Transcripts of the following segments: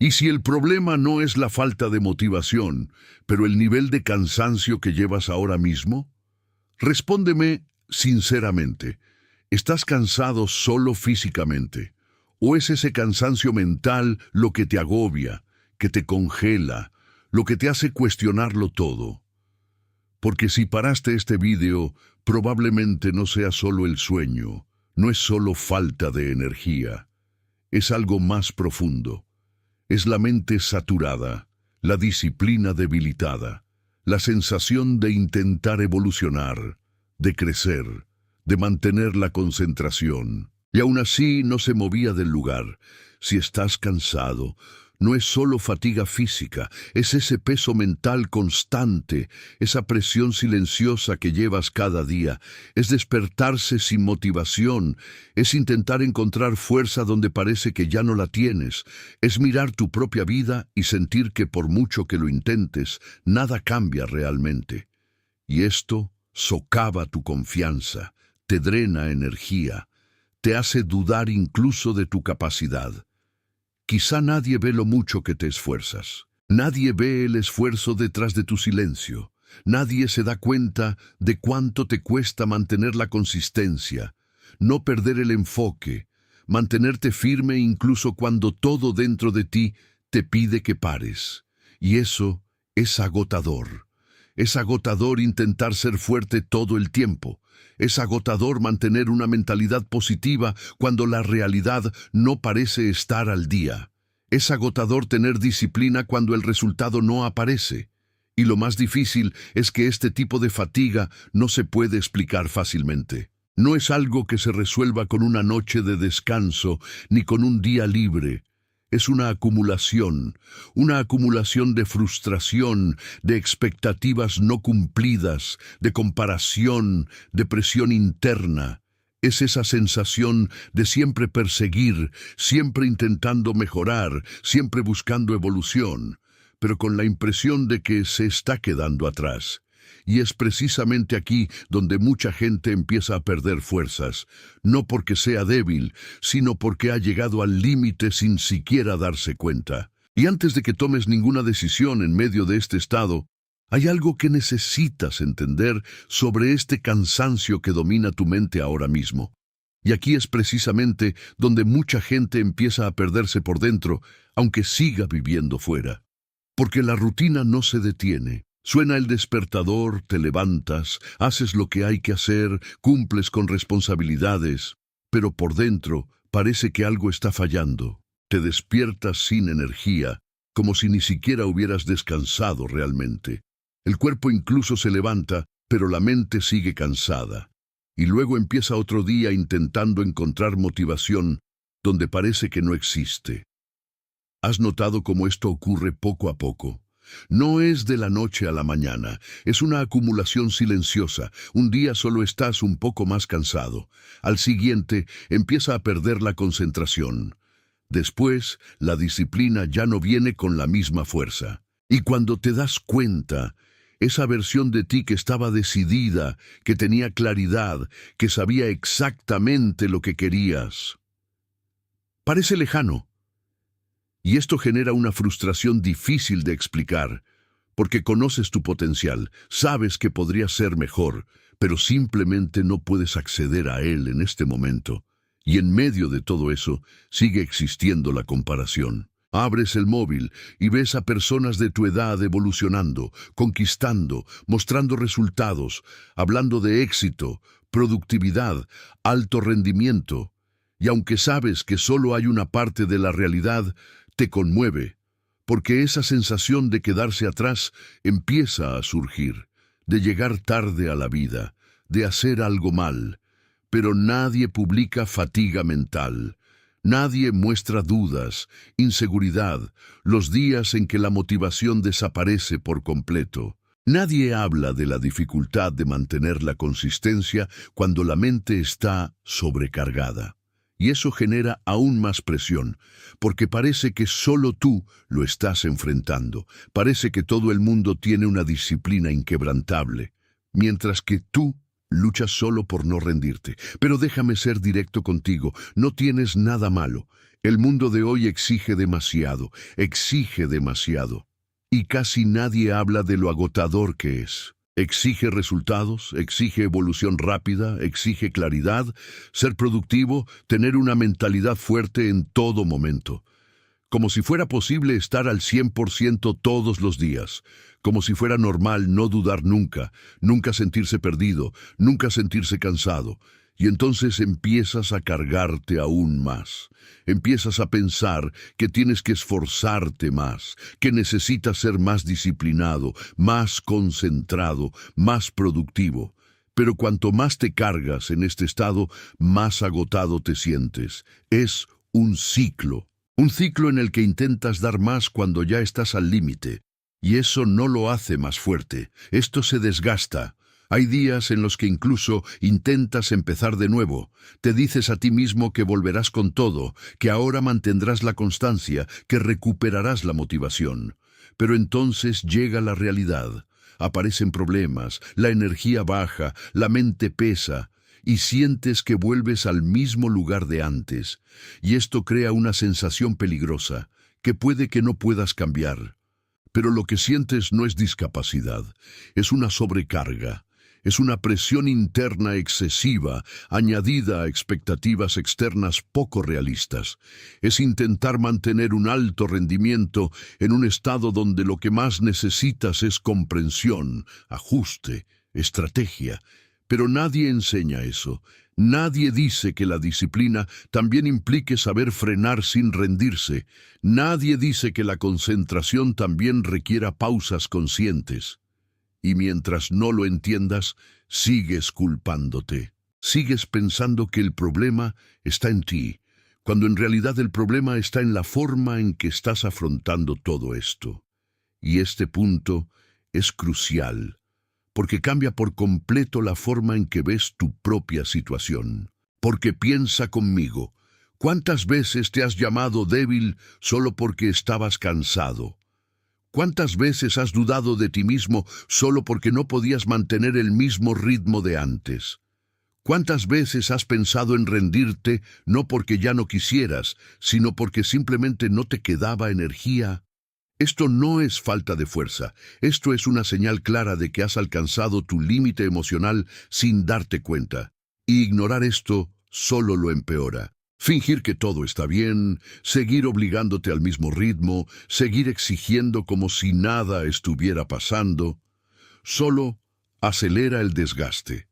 Y si el problema no es la falta de motivación, pero el nivel de cansancio que llevas ahora mismo, respóndeme sinceramente. ¿Estás cansado solo físicamente? ¿O es ese cansancio mental lo que te agobia, que te congela, lo que te hace cuestionarlo todo? Porque si paraste este vídeo, probablemente no sea solo el sueño, no es solo falta de energía, es algo más profundo. Es la mente saturada, la disciplina debilitada, la sensación de intentar evolucionar, de crecer, de mantener la concentración. Y aún así no se movía del lugar. Si estás cansado, no es solo fatiga física, es ese peso mental constante, esa presión silenciosa que llevas cada día, es despertarse sin motivación, es intentar encontrar fuerza donde parece que ya no la tienes, es mirar tu propia vida y sentir que por mucho que lo intentes, nada cambia realmente. Y esto socava tu confianza, te drena energía, te hace dudar incluso de tu capacidad. Quizá nadie ve lo mucho que te esfuerzas. Nadie ve el esfuerzo detrás de tu silencio. Nadie se da cuenta de cuánto te cuesta mantener la consistencia, no perder el enfoque, mantenerte firme incluso cuando todo dentro de ti te pide que pares. Y eso es agotador. Es agotador intentar ser fuerte todo el tiempo. Es agotador mantener una mentalidad positiva cuando la realidad no parece estar al día. Es agotador tener disciplina cuando el resultado no aparece. Y lo más difícil es que este tipo de fatiga no se puede explicar fácilmente. No es algo que se resuelva con una noche de descanso ni con un día libre. Es una acumulación de frustración, de expectativas no cumplidas, de comparación, de presión interna. Es esa sensación de siempre perseguir, siempre intentando mejorar, siempre buscando evolución, pero con la impresión de que se está quedando atrás. Y es precisamente aquí donde mucha gente empieza a perder fuerzas, no porque sea débil, sino porque ha llegado al límite sin siquiera darse cuenta. Y antes de que tomes ninguna decisión en medio de este estado, hay algo que necesitas entender sobre este cansancio que domina tu mente ahora mismo. Y aquí es precisamente donde mucha gente empieza a perderse por dentro, aunque siga viviendo fuera. Porque la rutina no se detiene. Suena el despertador, te levantas, haces lo que hay que hacer, cumples con responsabilidades, pero por dentro parece que algo está fallando. Te despiertas sin energía, como si ni siquiera hubieras descansado realmente. El cuerpo incluso se levanta, pero la mente sigue cansada. Y luego empieza otro día intentando encontrar motivación donde parece que no existe. ¿Has notado cómo esto ocurre poco a poco? No es de la noche a la mañana, es una acumulación silenciosa. Un día solo estás un poco más cansado. Al siguiente empieza a perder la concentración. Después, la disciplina ya no viene con la misma fuerza. Y cuando te das cuenta, esa versión de ti que estaba decidida, que tenía claridad, que sabía exactamente lo que querías, parece lejano. Y esto genera una frustración difícil de explicar, porque conoces tu potencial, sabes que podría ser mejor, pero simplemente no puedes acceder a él en este momento. Y en medio de todo eso, sigue existiendo la comparación. Abres el móvil y ves a personas de tu edad evolucionando, conquistando, mostrando resultados, hablando de éxito, productividad, alto rendimiento. Y aunque sabes que solo hay una parte de la realidad, te conmueve, porque esa sensación de quedarse atrás empieza a surgir, de llegar tarde a la vida, de hacer algo mal. Pero nadie publica fatiga mental, nadie muestra dudas, inseguridad, los días en que la motivación desaparece por completo. Nadie habla de la dificultad de mantener la consistencia cuando la mente está sobrecargada. Y eso genera aún más presión, porque parece que solo tú lo estás enfrentando. Parece que todo el mundo tiene una disciplina inquebrantable, mientras que tú luchas solo por no rendirte. Pero déjame ser directo contigo, no tienes nada malo. El mundo de hoy exige demasiado, exige demasiado. Y casi nadie habla de lo agotador que es. Exige resultados, exige evolución rápida, exige claridad, ser productivo, tener una mentalidad fuerte en todo momento. Como si fuera posible estar al 100% todos los días. Como si fuera normal no dudar nunca, nunca sentirse perdido, nunca sentirse cansado. Y entonces empiezas a cargarte aún más. Empiezas a pensar que tienes que esforzarte más, que necesitas ser más disciplinado, más concentrado, más productivo. Pero cuanto más te cargas en este estado, más agotado te sientes. Es un ciclo. Un ciclo en el que intentas dar más cuando ya estás al límite. Y eso no lo hace más fuerte. Esto se desgasta. Hay días en los que incluso intentas empezar de nuevo. Te dices a ti mismo que volverás con todo, que ahora mantendrás la constancia, que recuperarás la motivación. Pero entonces llega la realidad. Aparecen problemas, la energía baja, la mente pesa, y sientes que vuelves al mismo lugar de antes. Y esto crea una sensación peligrosa, que puede que no puedas cambiar. Pero lo que sientes no es discapacidad, es una sobrecarga. Es una presión interna excesiva, añadida a expectativas externas poco realistas. Es intentar mantener un alto rendimiento en un estado donde lo que más necesitas es comprensión, ajuste, estrategia. Pero nadie enseña eso. Nadie dice que la disciplina también implique saber frenar sin rendirse. Nadie dice que la concentración también requiera pausas conscientes. Y mientras no lo entiendas, sigues culpándote. Sigues pensando que el problema está en ti, cuando en realidad el problema está en la forma en que estás afrontando todo esto. Y este punto es crucial, porque cambia por completo la forma en que ves tu propia situación. Porque piensa conmigo, ¿cuántas veces te has llamado débil solo porque estabas cansado? ¿Cuántas veces has dudado de ti mismo solo porque no podías mantener el mismo ritmo de antes? ¿Cuántas veces has pensado en rendirte no porque ya no quisieras, sino porque simplemente no te quedaba energía? Esto no es falta de fuerza, esto es una señal clara de que has alcanzado tu límite emocional sin darte cuenta. Y ignorar esto solo lo empeora. Fingir que todo está bien, seguir obligándote al mismo ritmo, seguir exigiendo como si nada estuviera pasando, solo acelera el desgaste.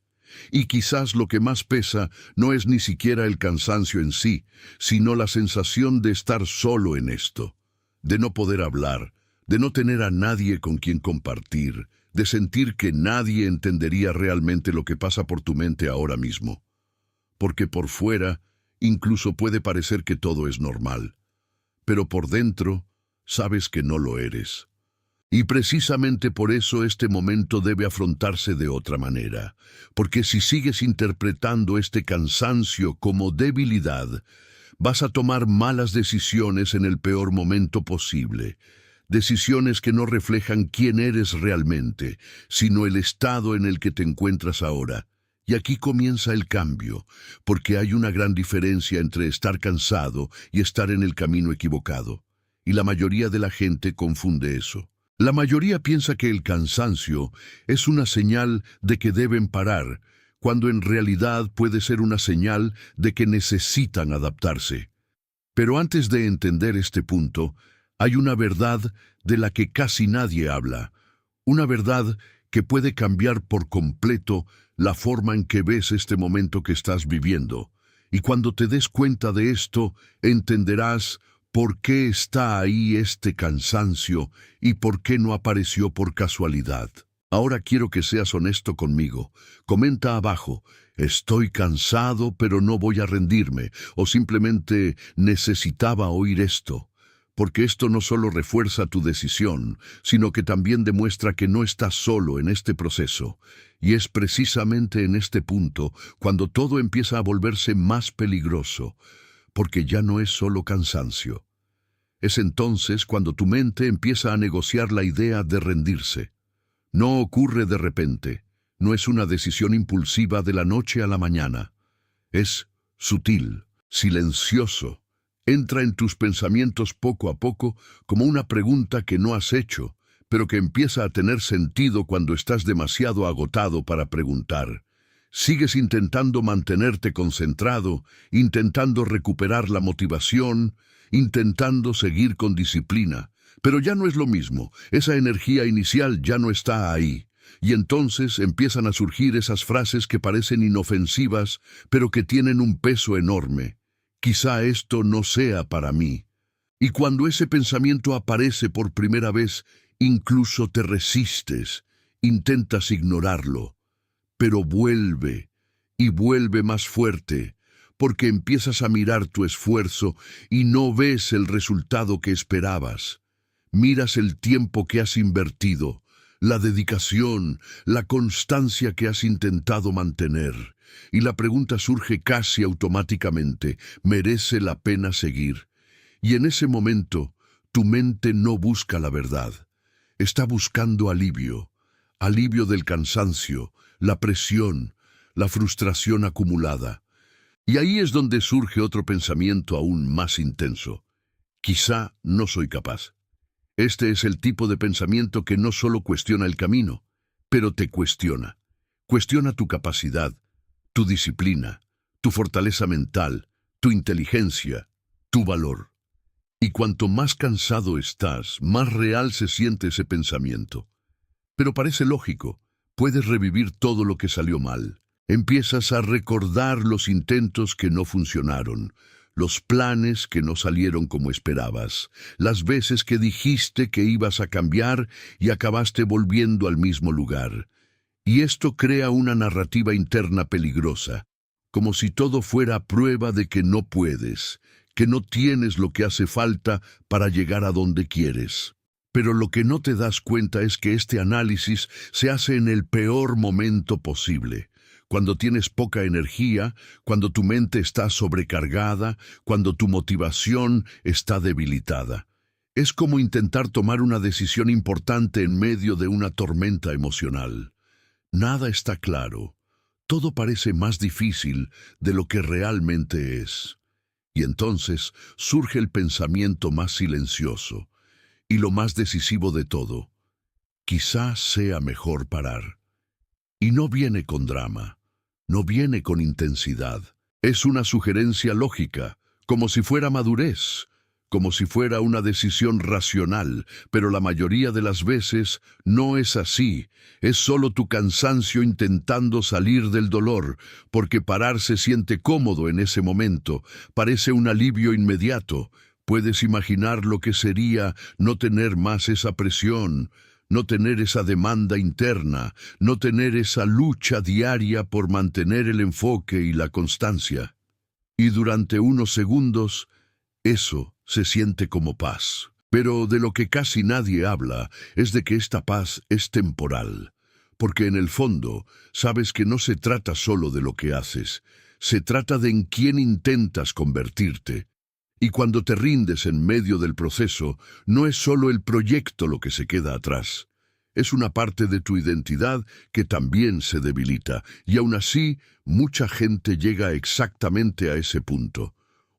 Y quizás lo que más pesa no es ni siquiera el cansancio en sí, sino la sensación de estar solo en esto, de no poder hablar, de no tener a nadie con quien compartir, de sentir que nadie entendería realmente lo que pasa por tu mente ahora mismo. Porque por fuera, incluso puede parecer que todo es normal, pero por dentro sabes que no lo eres. Y precisamente por eso este momento debe afrontarse de otra manera, porque si sigues interpretando este cansancio como debilidad, vas a tomar malas decisiones en el peor momento posible, decisiones que no reflejan quién eres realmente, sino el estado en el que te encuentras ahora. Y aquí comienza el cambio, porque hay una gran diferencia entre estar cansado y estar en el camino equivocado. Y la mayoría de la gente confunde eso. La mayoría piensa que el cansancio es una señal de que deben parar, cuando en realidad puede ser una señal de que necesitan adaptarse. Pero antes de entender este punto, hay una verdad de la que casi nadie habla, una verdad que puede cambiar por completo la forma en que ves este momento que estás viviendo. Y cuando te des cuenta de esto, entenderás por qué está ahí este cansancio y por qué no apareció por casualidad. Ahora quiero que seas honesto conmigo. Comenta abajo, estoy cansado pero no voy a rendirme, o simplemente necesitaba oír esto. Porque esto no solo refuerza tu decisión, sino que también demuestra que no estás solo en este proceso. Y es precisamente en este punto cuando todo empieza a volverse más peligroso, porque ya no es solo cansancio. Es entonces cuando tu mente empieza a negociar la idea de rendirse. No ocurre de repente, no es una decisión impulsiva de la noche a la mañana. Es sutil, silencioso, Entra en tus pensamientos poco a poco como una pregunta que no has hecho, pero que empieza a tener sentido cuando estás demasiado agotado para preguntar. Sigues intentando mantenerte concentrado, intentando recuperar la motivación, intentando seguir con disciplina, pero ya no es lo mismo, esa energía inicial ya no está ahí. Y entonces empiezan a surgir esas frases que parecen inofensivas, pero que tienen un peso enorme. Quizá esto no sea para mí. Y cuando ese pensamiento aparece por primera vez, incluso te resistes, intentas ignorarlo, pero vuelve, y vuelve más fuerte, porque empiezas a mirar tu esfuerzo y no ves el resultado que esperabas. Miras el tiempo que has invertido, la dedicación, la constancia que has intentado mantener, y la pregunta surge casi automáticamente, ¿merece la pena seguir? Y en ese momento, tu mente no busca la verdad, está buscando alivio, alivio del cansancio, la presión, la frustración acumulada. Y ahí es donde surge otro pensamiento aún más intenso. Quizá no soy capaz. Este es el tipo de pensamiento que no solo cuestiona el camino, pero te cuestiona. Cuestiona tu capacidad, tu disciplina, tu fortaleza mental, tu inteligencia, tu valor. Y cuanto más cansado estás, más real se siente ese pensamiento. Pero parece lógico, puedes revivir todo lo que salió mal. Empiezas a recordar los intentos que no funcionaron, los planes que no salieron como esperabas, las veces que dijiste que ibas a cambiar y acabaste volviendo al mismo lugar. Y esto crea una narrativa interna peligrosa, como si todo fuera prueba de que no puedes, que no tienes lo que hace falta para llegar a donde quieres. Pero lo que no te das cuenta es que este análisis se hace en el peor momento posible. Cuando tienes poca energía, cuando tu mente está sobrecargada, cuando tu motivación está debilitada. Es como intentar tomar una decisión importante en medio de una tormenta emocional. Nada está claro. Todo parece más difícil de lo que realmente es. Y entonces surge el pensamiento más silencioso y lo más decisivo de todo. Quizás sea mejor parar. Y no viene con drama. No viene con intensidad. Es una sugerencia lógica, como si fuera madurez, como si fuera una decisión racional, pero la mayoría de las veces no es así. Es solo tu cansancio intentando salir del dolor, porque parar se siente cómodo en ese momento, parece un alivio inmediato. Puedes imaginar lo que sería no tener más esa presión, no tener esa demanda interna, no tener esa lucha diaria por mantener el enfoque y la constancia. Y durante unos segundos, eso se siente como paz. Pero de lo que casi nadie habla es de que esta paz es temporal, porque en el fondo sabes que no se trata solo de lo que haces, se trata de en quién intentas convertirte. Y cuando te rindes en medio del proceso, no es solo el proyecto lo que se queda atrás. Es una parte de tu identidad que también se debilita, y aún así, mucha gente llega exactamente a ese punto.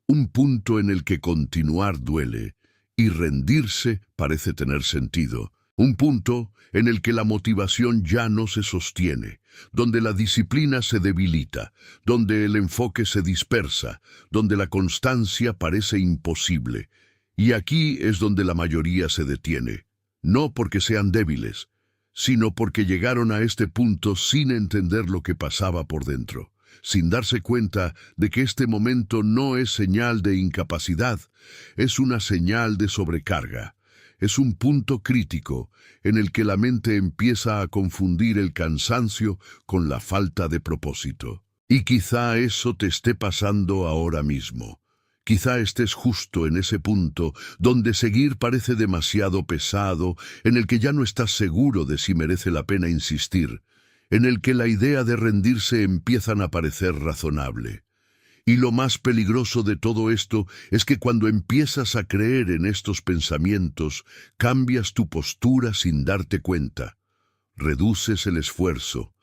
Un punto en el que continuar duele, y rendirse parece tener sentido. Un punto en el que la motivación ya no se sostiene, donde la disciplina se debilita, donde el enfoque se dispersa, donde la constancia parece imposible. Y aquí es donde la mayoría se detiene, no porque sean débiles, sino porque llegaron a este punto sin entender lo que pasaba por dentro, sin darse cuenta de que este momento no es señal de incapacidad, es una señal de sobrecarga. Es un punto crítico en el que la mente empieza a confundir el cansancio con la falta de propósito. Y quizá eso te esté pasando ahora mismo. Quizá estés justo en ese punto donde seguir parece demasiado pesado, en el que ya no estás seguro de si merece la pena insistir, en el que la idea de rendirse empiezan a parecer razonable. Y lo más peligroso de todo esto es que cuando empiezas a creer en estos pensamientos, cambias tu postura sin darte cuenta. Reduces el esfuerzo,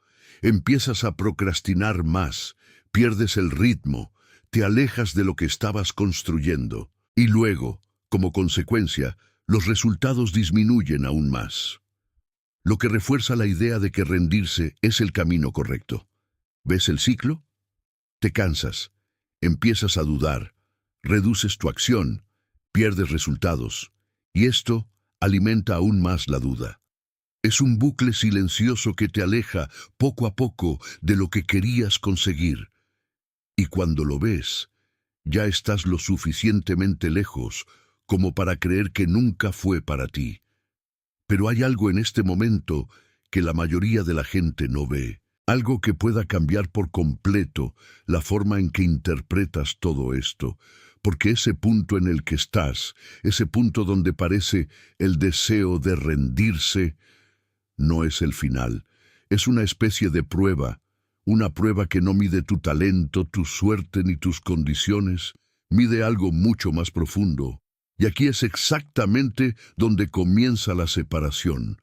empiezas a procrastinar más, pierdes el ritmo, te alejas de lo que estabas construyendo. Y luego, como consecuencia, los resultados disminuyen aún más. Lo que refuerza la idea de que rendirse es el camino correcto. ¿Ves el ciclo? Te cansas, empiezas a dudar, reduces tu acción, pierdes resultados, y esto alimenta aún más la duda. Es un bucle silencioso que te aleja poco a poco de lo que querías conseguir. Y cuando lo ves, ya estás lo suficientemente lejos como para creer que nunca fue para ti. Pero hay algo en este momento que la mayoría de la gente no ve, algo que pueda cambiar por completo la forma en que interpretas todo esto, porque ese punto en el que estás, ese punto donde parece el deseo de rendirse, no es el final, es una especie de prueba, una prueba que no mide tu talento, tu suerte ni tus condiciones, mide algo mucho más profundo. Y aquí es exactamente donde comienza la separación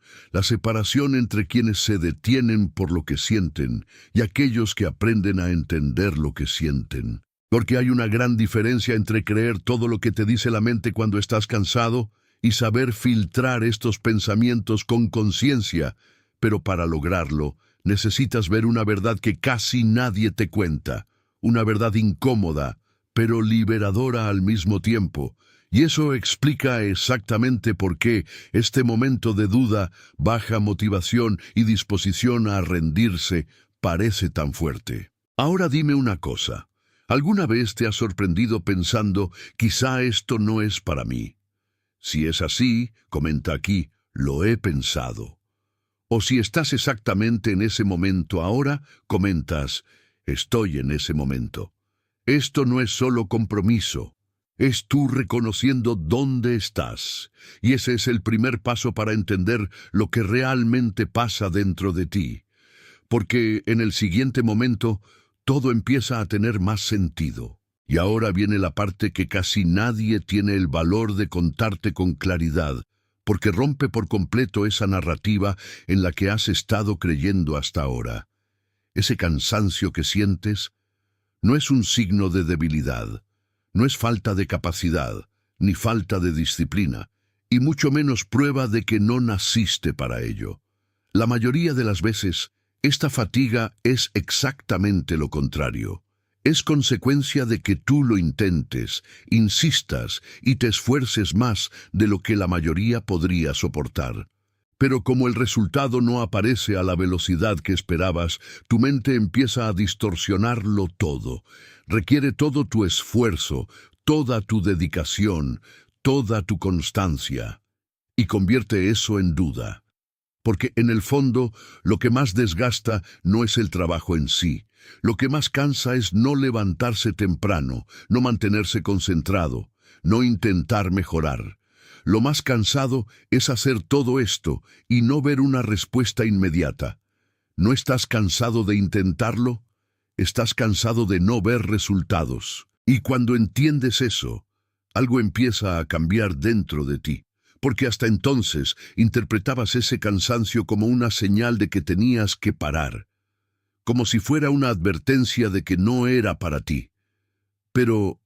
entre quienes se detienen por lo que sienten y aquellos que aprenden a entender lo que sienten. Porque hay una gran diferencia entre creer todo lo que te dice la mente cuando estás cansado y saber filtrar estos pensamientos con conciencia, pero para lograrlo necesitas ver una verdad que casi nadie te cuenta, una verdad incómoda, pero liberadora al mismo tiempo. Y eso explica exactamente por qué este momento de duda, baja motivación y disposición a rendirse parece tan fuerte. Ahora dime una cosa. ¿Alguna vez te has sorprendido pensando, quizá esto no es para mí? Si es así, comenta aquí, lo he pensado. O si estás exactamente en ese momento ahora, comentas, estoy en ese momento. Esto no es solo compromiso. Es tú reconociendo dónde estás, y ese es el primer paso para entender lo que realmente pasa dentro de ti, porque en el siguiente momento todo empieza a tener más sentido. Y ahora viene la parte que casi nadie tiene el valor de contarte con claridad, porque rompe por completo esa narrativa en la que has estado creyendo hasta ahora. Ese cansancio que sientes no es un signo de debilidad. No es falta de capacidad, ni falta de disciplina, y mucho menos prueba de que no naciste para ello. La mayoría de las veces, esta fatiga es exactamente lo contrario. Es consecuencia de que tú lo intentes, insistas y te esfuerces más de lo que la mayoría podría soportar. Pero como el resultado no aparece a la velocidad que esperabas, tu mente empieza a distorsionarlo todo. Requiere todo tu esfuerzo, toda tu dedicación, toda tu constancia. Y convierte eso en duda. Porque en el fondo, lo que más desgasta no es el trabajo en sí. Lo que más cansa es no levantarse temprano, no mantenerse concentrado, no intentar mejorar. Lo más cansado es hacer todo esto y no ver una respuesta inmediata. ¿No estás cansado de intentarlo? Estás cansado de no ver resultados. Y cuando entiendes eso, algo empieza a cambiar dentro de ti. Porque hasta entonces interpretabas ese cansancio como una señal de que tenías que parar. Como si fuera una advertencia de que no era para ti. Pero,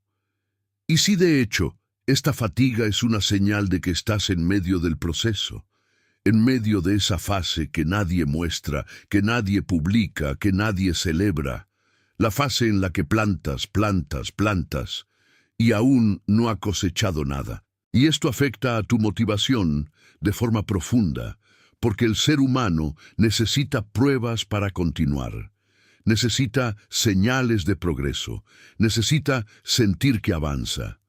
¿y si de hecho esta fatiga es una señal de que estás en medio del proceso? En medio de esa fase que nadie muestra, que nadie publica, que nadie celebra. La fase en la que plantas, y aún no ha cosechado nada. Y esto afecta a tu motivación de forma profunda, porque el ser humano necesita pruebas para continuar. Necesita señales de progreso, necesita sentir que avanza.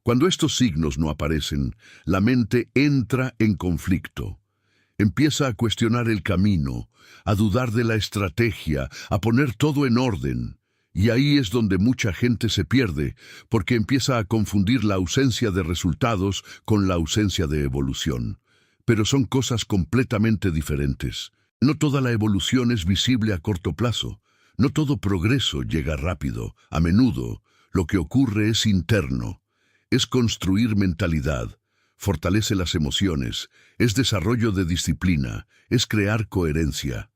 Cuando estos signos no aparecen, la mente entra en conflicto. Empieza a cuestionar el camino, a dudar de la estrategia, a poner todo en orden. Y ahí es donde mucha gente se pierde, porque empieza a confundir la ausencia de resultados con la ausencia de evolución. Pero son cosas completamente diferentes. No toda la evolución es visible a corto plazo. No todo progreso llega rápido. A menudo, lo que ocurre es interno. Es construir mentalidad, fortalece las emociones, es desarrollo de disciplina, es crear coherencia.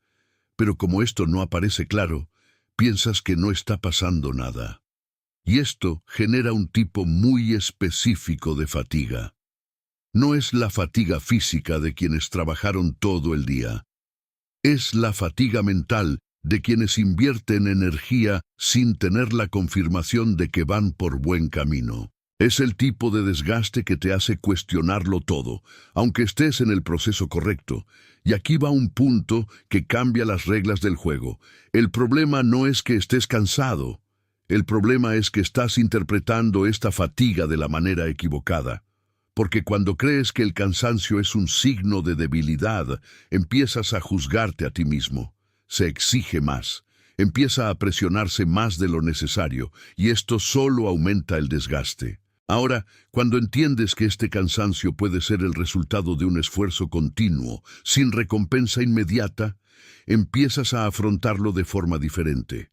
Pero como esto no aparece claro, piensas que no está pasando nada. Y esto genera un tipo muy específico de fatiga. No es la fatiga física de quienes trabajaron todo el día. Es la fatiga mental de quienes invierten energía sin tener la confirmación de que van por buen camino. Es el tipo de desgaste que te hace cuestionarlo todo, aunque estés en el proceso correcto. Y aquí va un punto que cambia las reglas del juego. El problema no es que estés cansado. El problema es que estás interpretando esta fatiga de la manera equivocada. Porque cuando crees que el cansancio es un signo de debilidad, empiezas a juzgarte a ti mismo. Se exige más. Empieza a presionarse más de lo necesario, y esto solo aumenta el desgaste. Ahora, cuando entiendes que este cansancio puede ser el resultado de un esfuerzo continuo, sin recompensa inmediata, empiezas a afrontarlo de forma diferente.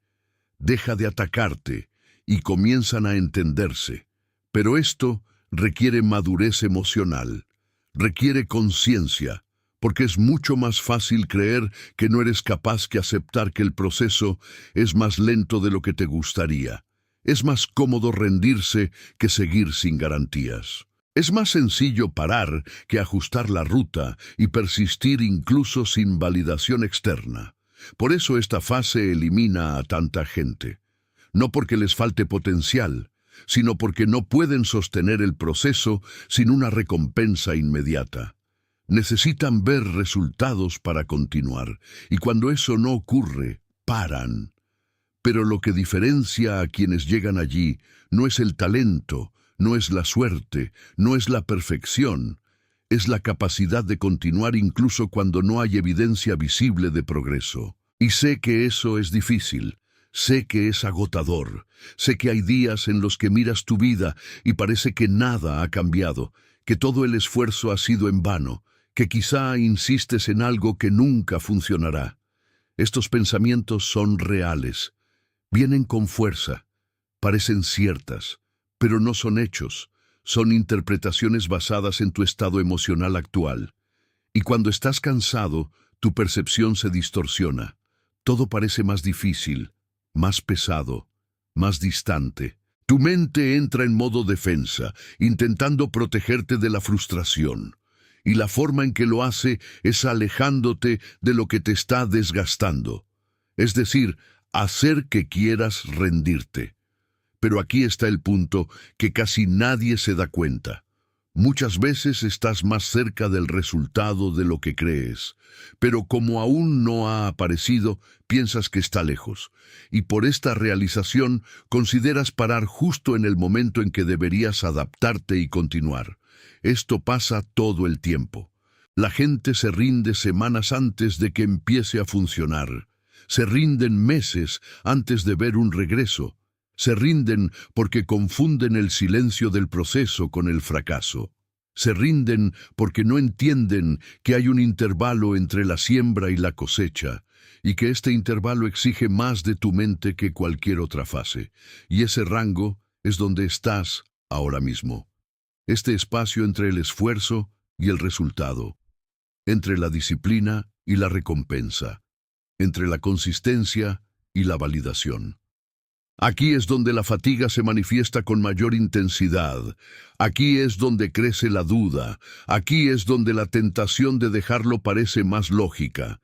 Deja de atacarte y comienzan a entenderse. Pero esto requiere madurez emocional, requiere conciencia, porque es mucho más fácil creer que no eres capaz que aceptar que el proceso es más lento de lo que te gustaría. Es más cómodo rendirse que seguir sin garantías. Es más sencillo parar que ajustar la ruta y persistir incluso sin validación externa. Por eso esta fase elimina a tanta gente. No porque les falte potencial, sino porque no pueden sostener el proceso sin una recompensa inmediata. Necesitan ver resultados para continuar, y cuando eso no ocurre, paran. Pero lo que diferencia a quienes llegan allí no es el talento, no es la suerte, no es la perfección, es la capacidad de continuar incluso cuando no hay evidencia visible de progreso. Y sé que eso es difícil, sé que es agotador, sé que hay días en los que miras tu vida y parece que nada ha cambiado, que todo el esfuerzo ha sido en vano, que quizá insistes en algo que nunca funcionará. Estos pensamientos son reales. Vienen con fuerza, parecen ciertas, pero no son hechos, son interpretaciones basadas en tu estado emocional actual. Y cuando estás cansado, tu percepción se distorsiona. Todo parece más difícil, más pesado, más distante. Tu mente entra en modo defensa, intentando protegerte de la frustración. Y la forma en que lo hace es alejándote de lo que te está desgastando. Es decir, hacer que quieras rendirte. Pero aquí está el punto que casi nadie se da cuenta. Muchas veces estás más cerca del resultado de lo que crees, pero como aún no ha aparecido, piensas que está lejos. Y por esta realización consideras parar justo en el momento en que deberías adaptarte y continuar. Esto pasa todo el tiempo. La gente se rinde semanas antes de que empiece a funcionar. Se rinden meses antes de ver un regreso. Se rinden porque confunden el silencio del proceso con el fracaso. Se rinden porque no entienden que hay un intervalo entre la siembra y la cosecha, y que este intervalo exige más de tu mente que cualquier otra fase. Y ese rango es donde estás ahora mismo. Este espacio entre el esfuerzo y el resultado, entre la disciplina y la recompensa, entre la consistencia y la validación. Aquí es donde la fatiga se manifiesta con mayor intensidad. Aquí es donde crece la duda. Aquí es donde la tentación de dejarlo parece más lógica.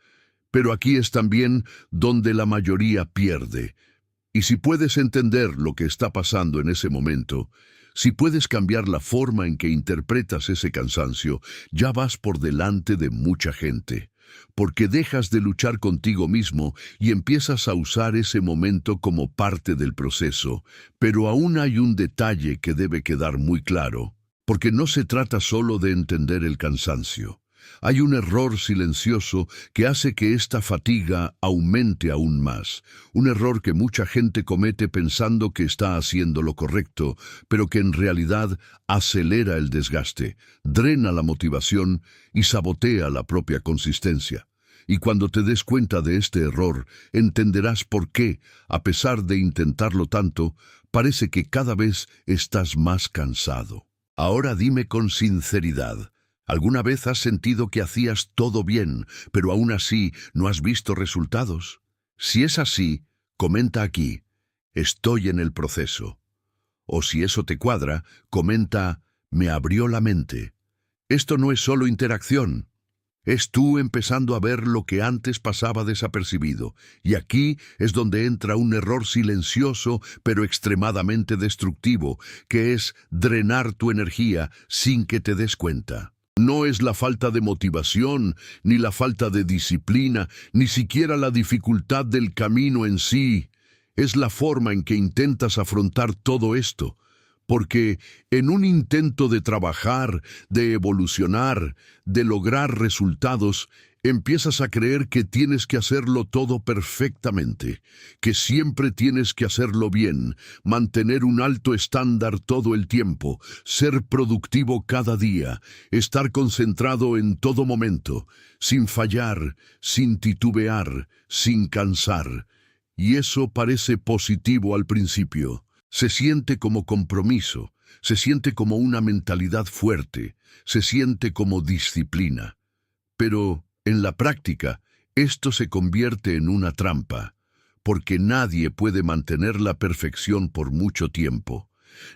Pero aquí es también donde la mayoría pierde. Y si puedes entender lo que está pasando en ese momento, si puedes cambiar la forma en que interpretas ese cansancio, ya vas por delante de mucha gente. Porque dejas de luchar contigo mismo y empiezas a usar ese momento como parte del proceso. Pero aún hay un detalle que debe quedar muy claro, porque no se trata solo de entender el cansancio. Hay un error silencioso que hace que esta fatiga aumente aún más. Un error que mucha gente comete pensando que está haciendo lo correcto, pero que en realidad acelera el desgaste, drena la motivación y sabotea la propia consistencia. Y cuando te des cuenta de este error, entenderás por qué, a pesar de intentarlo tanto, parece que cada vez estás más cansado. Ahora dime con sinceridad, ¿alguna vez has sentido que hacías todo bien, pero aún así no has visto resultados? Si es así, comenta aquí: estoy en el proceso. O si eso te cuadra, comenta, me abrió la mente. Esto no es solo interacción. Es tú empezando a ver lo que antes pasaba desapercibido. Y aquí es donde entra un error silencioso pero extremadamente destructivo, que es drenar tu energía sin que te des cuenta. No es la falta de motivación, ni la falta de disciplina, ni siquiera la dificultad del camino en sí. Es la forma en que intentas afrontar todo esto. Porque en un intento de trabajar, de evolucionar, de lograr resultados, empiezas a creer que tienes que hacerlo todo perfectamente, que siempre tienes que hacerlo bien, mantener un alto estándar todo el tiempo, ser productivo cada día, estar concentrado en todo momento, sin fallar, sin titubear, sin cansar. Y eso parece positivo al principio. Se siente como compromiso, se siente como una mentalidad fuerte, se siente como disciplina. Pero, en la práctica, esto se convierte en una trampa, porque nadie puede mantener la perfección por mucho tiempo.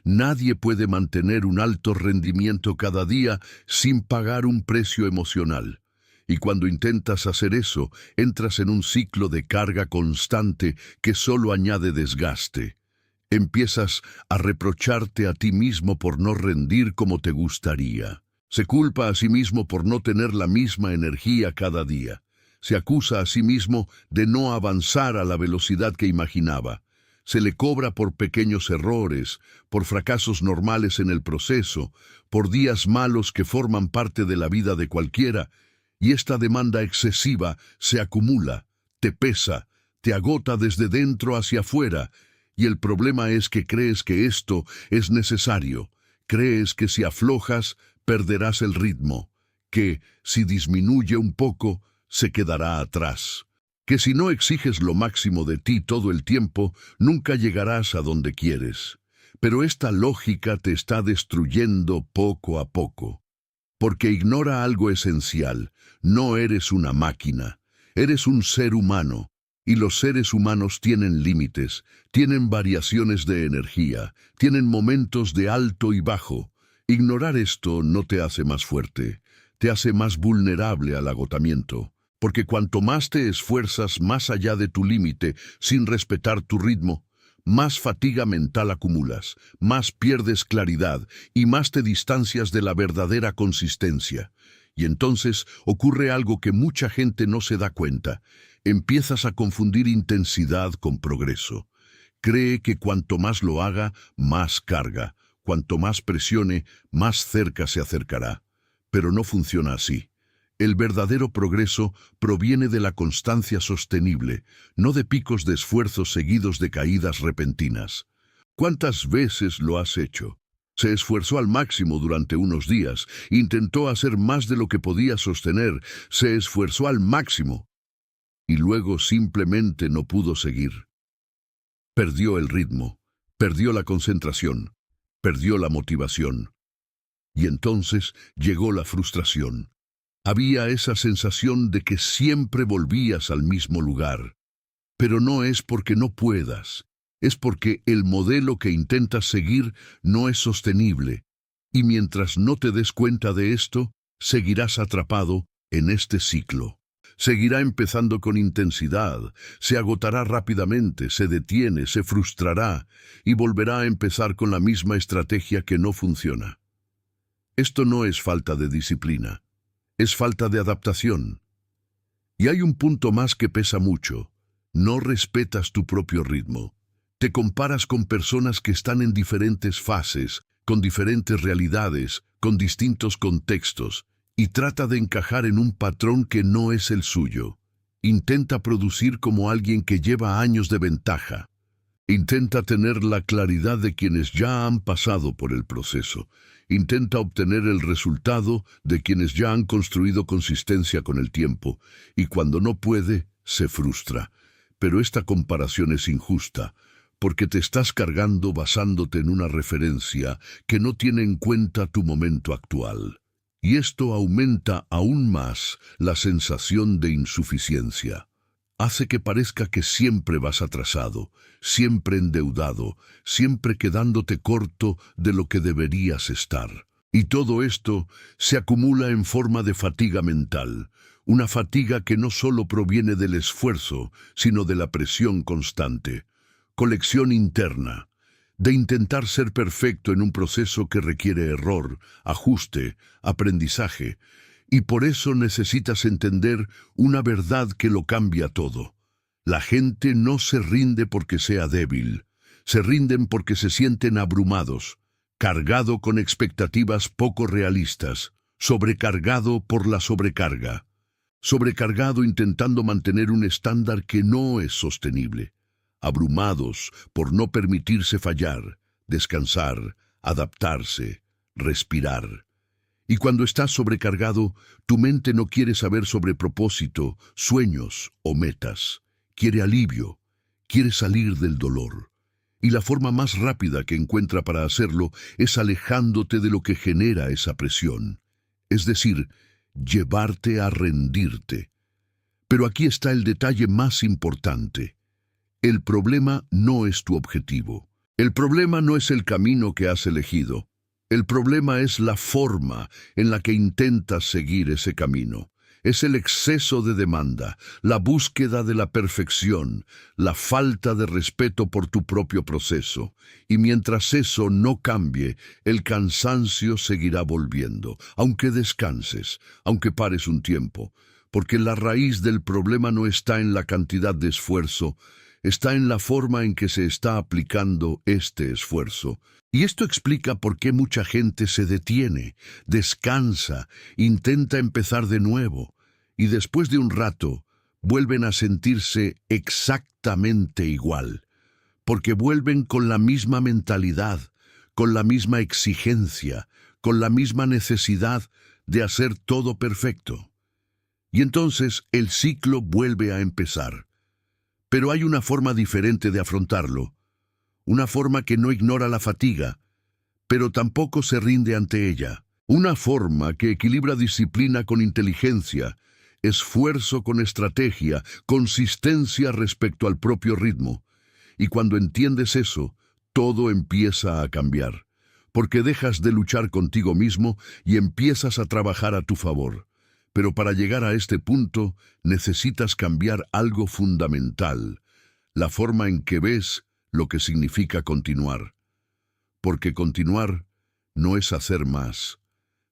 Nadie puede mantener un alto rendimiento cada día sin pagar un precio emocional. Y cuando intentas hacer eso, entras en un ciclo de carga constante que solo añade desgaste. Empiezas a reprocharte a ti mismo por no rendir como te gustaría. Se culpa a sí mismo por no tener la misma energía cada día. Se acusa a sí mismo de no avanzar a la velocidad que imaginaba. Se le cobra por pequeños errores, por fracasos normales en el proceso, por días malos que forman parte de la vida de cualquiera. Y esta demanda excesiva se acumula, te pesa, te agota desde dentro hacia afuera. Y el problema es que crees que esto es necesario. Crees que si aflojas, perderás el ritmo. Que si disminuye un poco, se quedará atrás. Que si no exiges lo máximo de ti todo el tiempo, nunca llegarás a donde quieres. Pero esta lógica te está destruyendo poco a poco. Porque ignora algo esencial. No eres una máquina. Eres un ser humano. Y los seres humanos tienen límites, tienen variaciones de energía, tienen momentos de alto y bajo. Ignorar esto no te hace más fuerte, te hace más vulnerable al agotamiento, porque cuanto más te esfuerzas más allá de tu límite, sin respetar tu ritmo, más fatiga mental acumulas, más pierdes claridad y más te distancias de la verdadera consistencia. Y entonces ocurre algo que mucha gente no se da cuenta. Empiezas a confundir intensidad con progreso. Cree que cuanto más lo haga, más carga. Cuanto más presione, más cerca se acercará. Pero no funciona así. El verdadero progreso proviene de la constancia sostenible, no de picos de esfuerzo seguidos de caídas repentinas. ¿Cuántas veces lo has hecho? Se esforzó al máximo durante unos días, intentó hacer más de lo que podía sostener, se esforzó al máximo y luego simplemente no pudo seguir. Perdió el ritmo, perdió la concentración, perdió la motivación. Y entonces llegó la frustración. Había esa sensación de que siempre volvías al mismo lugar. Pero no es porque no puedas, es porque el modelo que intentas seguir no es sostenible. Y mientras no te des cuenta de esto, seguirás atrapado en este ciclo. Seguirá empezando con intensidad, se agotará rápidamente, se detiene, se frustrará y volverá a empezar con la misma estrategia que no funciona. Esto no es falta de disciplina, es falta de adaptación. Y hay un punto más que pesa mucho. No respetas tu propio ritmo. Te comparas con personas que están en diferentes fases, con diferentes realidades, con distintos contextos, y trata de encajar en un patrón que no es el suyo. Intenta producir como alguien que lleva años de ventaja. Intenta tener la claridad de quienes ya han pasado por el proceso. Intenta obtener el resultado de quienes ya han construido consistencia con el tiempo. Y cuando no puede, se frustra. Pero esta comparación es injusta, porque te estás cargando basándote en una referencia que no tiene en cuenta tu momento actual. Y esto aumenta aún más la sensación de insuficiencia. hace que parezca que siempre vas atrasado, siempre endeudado, siempre quedándote corto de lo que deberías estar. Y todo esto se acumula en forma de fatiga mental, una fatiga que no solo proviene del esfuerzo, sino de la presión constante, colección interna, de intentar ser perfecto en un proceso que requiere error, ajuste, aprendizaje, y por eso necesitas entender una verdad que lo cambia todo. La gente no se rinde porque sea débil, se rinden porque se sienten abrumados, cargado con expectativas poco realistas, sobrecargado por la sobrecarga, sobrecargado intentando mantener un estándar que no es sostenible, abrumados por no permitirse fallar, descansar, adaptarse, respirar. Y cuando estás sobrecargado, tu mente no quiere saber sobre propósito, sueños o metas. Quiere alivio, quiere salir del dolor. Y la forma más rápida que encuentra para hacerlo es alejándote de lo que genera esa presión. Es decir, llevarte a rendirte. Pero aquí está el detalle más importante. El problema no es tu objetivo. El problema no es el camino que has elegido. El problema es la forma en la que intentas seguir ese camino. Es el exceso de demanda, la búsqueda de la perfección, la falta de respeto por tu propio proceso. Y mientras eso no cambie, el cansancio seguirá volviendo, aunque descanses, aunque pares un tiempo, porque la raíz del problema no está en la cantidad de esfuerzo, está en la forma en que se está aplicando este esfuerzo. Y esto explica por qué mucha gente se detiene, descansa, intenta empezar de nuevo, y después de un rato vuelven a sentirse exactamente igual, porque vuelven con la misma mentalidad, con la misma exigencia, con la misma necesidad de hacer todo perfecto. Y entonces el ciclo vuelve a empezar. Pero hay una forma diferente de afrontarlo, una forma que no ignora la fatiga, pero tampoco se rinde ante ella. Una forma que equilibra disciplina con inteligencia, esfuerzo con estrategia, consistencia respecto al propio ritmo. Y cuando entiendes eso, todo empieza a cambiar, porque dejas de luchar contigo mismo y empiezas a trabajar a tu favor. Pero para llegar a este punto, necesitas cambiar algo fundamental, la forma en que ves lo que significa continuar. Porque continuar no es hacer más.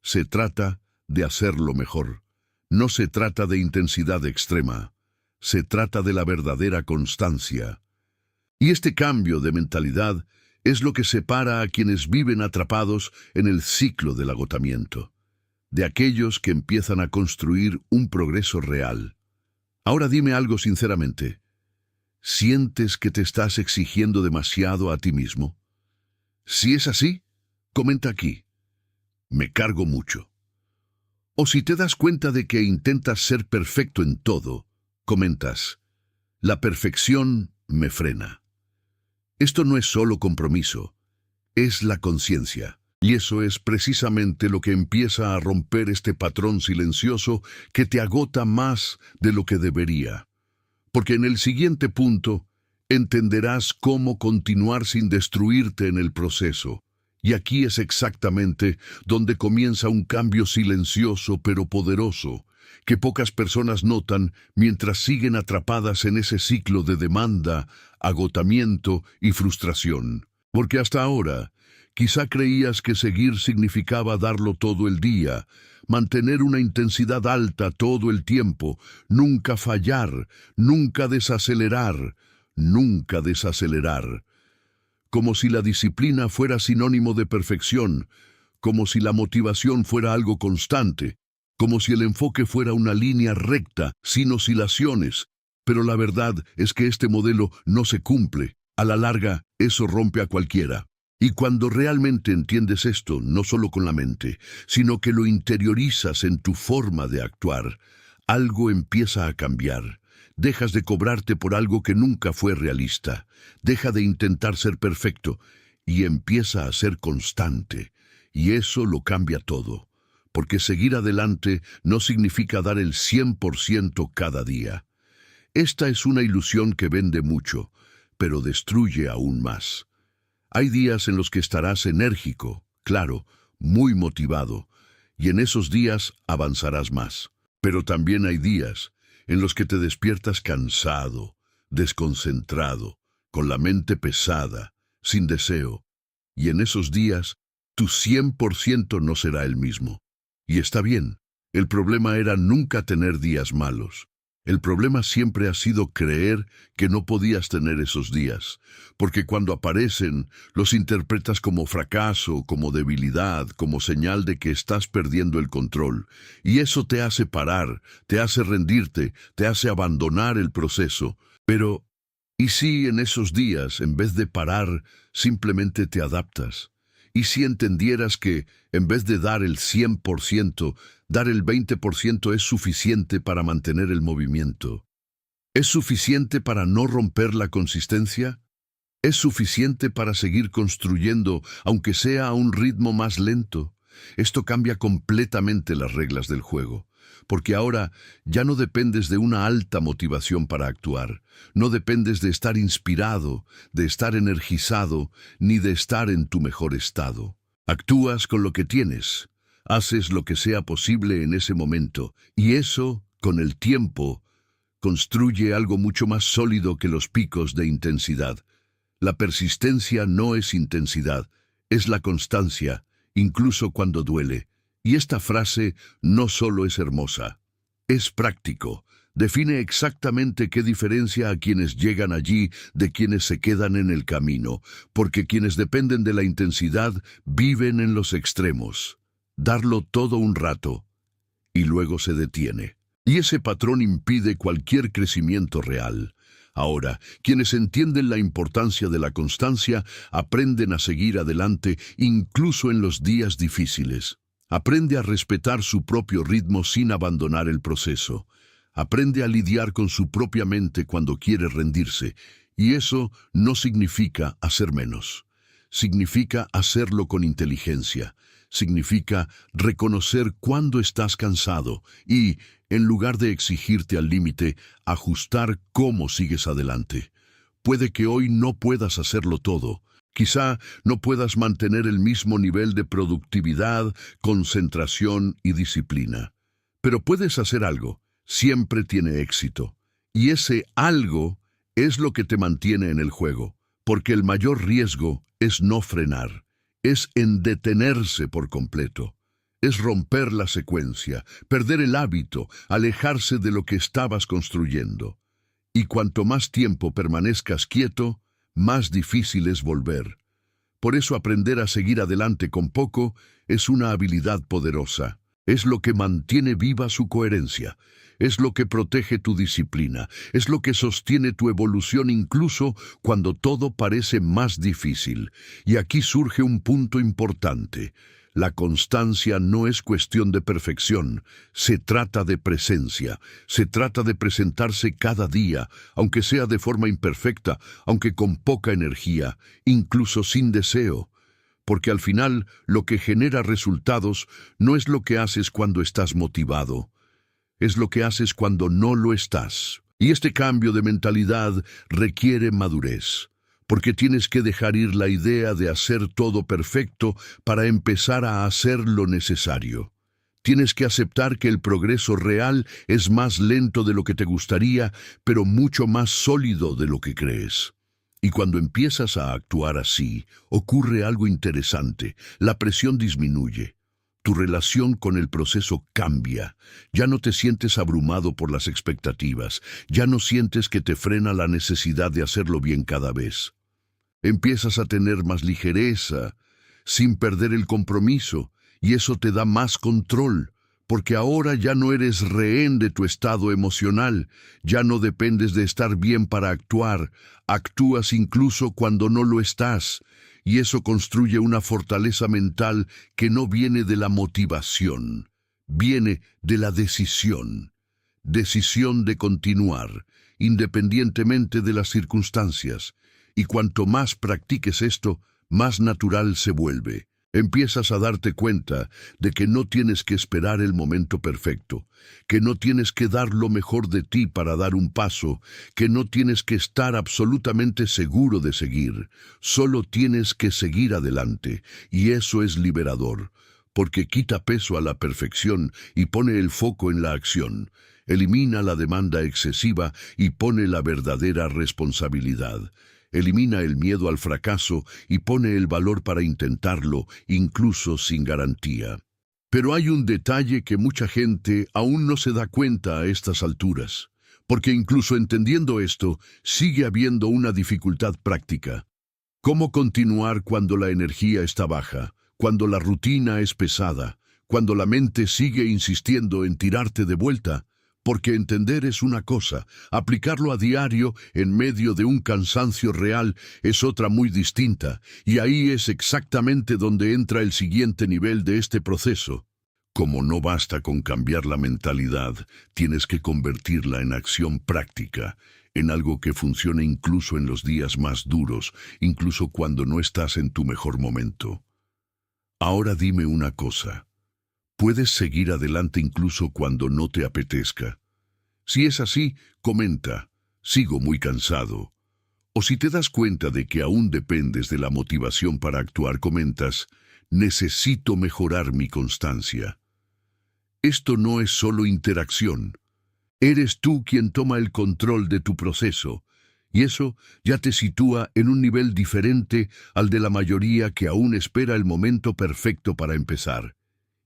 Se trata de hacerlo mejor. No se trata de intensidad extrema. Se trata de la verdadera constancia. Y este cambio de mentalidad es lo que separa a quienes viven atrapados en el ciclo del agotamiento, de aquellos que empiezan a construir un progreso real. Ahora dime algo sinceramente. ¿Sientes que te estás exigiendo demasiado a ti mismo? Si es así, comenta aquí. Me cargo mucho. O si te das cuenta de que intentas ser perfecto en todo, comentas. La perfección me frena. Esto no es solo compromiso, es la conciencia. Y eso es precisamente lo que empieza a romper este patrón silencioso que te agota más de lo que debería. Porque en el siguiente punto entenderás cómo continuar sin destruirte en el proceso. Y aquí es exactamente donde comienza un cambio silencioso pero poderoso, que pocas personas notan mientras siguen atrapadas en ese ciclo de demanda, agotamiento y frustración. Porque hasta ahora, quizá creías que seguir significaba darlo todo el día, mantener una intensidad alta todo el tiempo, nunca fallar, nunca desacelerar, nunca desacelerar. Como si la disciplina fuera sinónimo de perfección, como si la motivación fuera algo constante, como si el enfoque fuera una línea recta, sin oscilaciones. Pero la verdad es que este modelo no se cumple. A la larga, eso rompe a cualquiera. Y cuando realmente entiendes esto, no solo con la mente, sino que lo interiorizas en tu forma de actuar, algo empieza a cambiar. Dejas de cobrarte por algo que nunca fue realista. Deja de intentar ser perfecto y empieza a ser constante. Y eso lo cambia todo. Porque seguir adelante no significa dar el 100% cada día. Esta es una ilusión que vende mucho, pero destruye aún más. Hay días en los que estarás enérgico, claro, muy motivado, y en esos días avanzarás más. Pero también hay días en los que te despiertas cansado, desconcentrado, con la mente pesada, sin deseo, y en esos días tu 100% no será el mismo. Y está bien, el problema era nunca tener días malos. El problema siempre ha sido creer que no podías tener esos días, porque cuando aparecen los interpretas como fracaso, como debilidad, como señal de que estás perdiendo el control, y eso te hace parar, te hace rendirte, te hace abandonar el proceso. Pero, ¿y si en esos días, en vez de parar, simplemente te adaptas? ¿Y si entendieras que, en vez de dar el 100%, dar el 20% es suficiente para mantener el movimiento? ¿Es suficiente para no romper la consistencia? ¿Es suficiente para seguir construyendo, aunque sea a un ritmo más lento? Esto cambia completamente las reglas del juego, porque ahora ya no dependes de una alta motivación para actuar, no dependes de estar inspirado, de estar energizado, ni de estar en tu mejor estado. Actúas con lo que tienes, haces lo que sea posible en ese momento, y eso, con el tiempo, construye algo mucho más sólido que los picos de intensidad. La persistencia no es intensidad, es la constancia, incluso cuando duele. Y esta frase no solo es hermosa, es práctico. Define exactamente qué diferencia a quienes llegan allí de quienes se quedan en el camino, porque quienes dependen de la intensidad viven en los extremos. Darlo todo un rato y luego se detiene. Y ese patrón impide cualquier crecimiento real. Ahora, quienes entienden la importancia de la constancia aprenden a seguir adelante incluso en los días difíciles. Aprende a respetar su propio ritmo sin abandonar el proceso. Aprende a lidiar con su propia mente cuando quiere rendirse. Y eso no significa hacer menos. Significa hacerlo con inteligencia. Significa reconocer cuándo estás cansado y, en lugar de exigirte al límite, ajustar cómo sigues adelante. Puede que hoy no puedas hacerlo todo. Quizá no puedas mantener el mismo nivel de productividad, concentración y disciplina. Pero puedes hacer algo. Siempre tiene éxito. Y ese algo es lo que te mantiene en el juego, porque el mayor riesgo es no frenar. Es en detenerse por completo. Es romper la secuencia, perder el hábito, alejarse de lo que estabas construyendo. Y cuanto más tiempo permanezcas quieto, más difícil es volver. Por eso aprender a seguir adelante con poco es una habilidad poderosa. Es lo que mantiene viva su coherencia. Es lo que protege tu disciplina. Es lo que sostiene tu evolución incluso cuando todo parece más difícil. Y aquí surge un punto importante. La constancia no es cuestión de perfección, se trata de presencia, se trata de presentarse cada día, aunque sea de forma imperfecta, aunque con poca energía, incluso sin deseo. Porque al final lo que genera resultados no es lo que haces cuando estás motivado, es lo que haces cuando no lo estás. Y este cambio de mentalidad requiere madurez, porque tienes que dejar ir la idea de hacer todo perfecto para empezar a hacer lo necesario. Tienes que aceptar que el progreso real es más lento de lo que te gustaría, pero mucho más sólido de lo que crees. Y cuando empiezas a actuar así, ocurre algo interesante. La presión disminuye. Tu relación con el proceso cambia. Ya no te sientes abrumado por las expectativas. Ya no sientes que te frena la necesidad de hacerlo bien cada vez. Empiezas a tener más ligereza, sin perder el compromiso, y eso te da más control, porque ahora ya no eres rehén de tu estado emocional, ya no dependes de estar bien para actuar, actúas incluso cuando no lo estás, y eso construye una fortaleza mental que no viene de la motivación, viene de la decisión de continuar, independientemente de las circunstancias, y cuanto más practiques esto, más natural se vuelve. Empiezas a darte cuenta de que no tienes que esperar el momento perfecto, que no tienes que dar lo mejor de ti para dar un paso, que no tienes que estar absolutamente seguro de seguir, solo tienes que seguir adelante, y eso es liberador, porque quita peso a la perfección y pone el foco en la acción, elimina la demanda excesiva y pone la verdadera responsabilidad. Elimina el miedo al fracaso y pone el valor para intentarlo, incluso sin garantía. Pero hay un detalle que mucha gente aún no se da cuenta a estas alturas, porque incluso entendiendo esto, sigue habiendo una dificultad práctica. ¿Cómo continuar cuando la energía está baja, cuando la rutina es pesada, cuando la mente sigue insistiendo en tirarte de vuelta? Porque entender es una cosa, aplicarlo a diario en medio de un cansancio real es otra muy distinta, y ahí es exactamente donde entra el siguiente nivel de este proceso. Como no basta con cambiar la mentalidad, tienes que convertirla en acción práctica, en algo que funcione incluso en los días más duros, incluso cuando no estás en tu mejor momento. Ahora dime una cosa. ¿Puedes seguir adelante incluso cuando no te apetezca? Si es así, comenta, sigo muy cansado. O si te das cuenta de que aún dependes de la motivación para actuar, comentas, necesito mejorar mi constancia. Esto no es solo interacción. Eres tú quien toma el control de tu proceso, y eso ya te sitúa en un nivel diferente al de la mayoría que aún espera el momento perfecto para empezar.